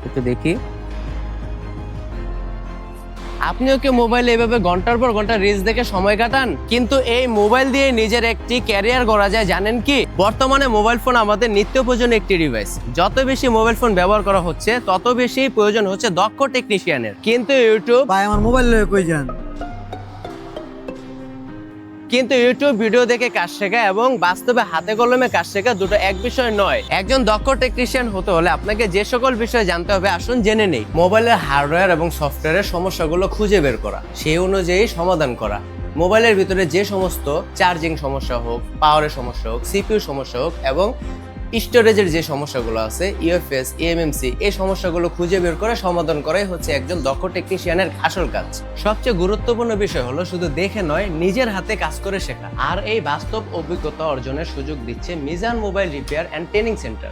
একটু দেখি। আপনিও কি মোবাইলে এভাবে ঘন্টার পর ঘন্টা রিলস দেখে সময় কাটান? কিন্তু এই মোবাইল দিয়ে নিজের একটি ক্যারিয়ার গড়া যায় জানেন কি? বর্তমানে মোবাইল ফোন আমাদের নিত্য প্রয়োজনীয় একটি ডিভাইস। যত বেশি মোবাইল ফোন ব্যবহার করা হচ্ছে তত বেশি প্রয়োজন হচ্ছে দক্ষ টেকনিশিয়ানের। ভাই আমার মোবাইল লয়ে কই যান? কিন্তু ইউটিউব ভিডিও দেখে কাজ শেখা এবং বাস্তবে হাতে কলমে কাজ শেখা দুটো এক বিষয় নয়। একজন দক্ষ টেকনিশিয়ান হতে হলে আপনাকে যে সকল বিষয় জানতে হবে আসুন জেনে নেই। মোবাইলের হার্ডওয়্যার এবং সফটওয়্যারের সমস্যাগুলো খুঁজে বের করা, সেই অনুযায়ী সমাধান করা। মোবাইলের ভিতরে যে সমস্ত চার্জিং সমস্যা হোক, পাওয়ারের সমস্যা হোক, সিপিইউ সমস্যা হোক এবং স্টোরেজের যে সমস্যাগুলো আছে, ইউএফএস, ইএমএমসি, এই সমস্যাগুলো খুঁজে বের করে সমাধান করাই হচ্ছে একজন দক্ষ টেকনিশিয়ানের আসল কাজ। সবচেয়ে গুরুত্বপূর্ণ বিষয় হলো শুধু দেখে নয়, নিজের হাতে কাজ করে শেখা। আর এই বাস্তব অভিজ্ঞতা অর্জনের সুযোগ দিচ্ছে Mizan mobile repair and training centre.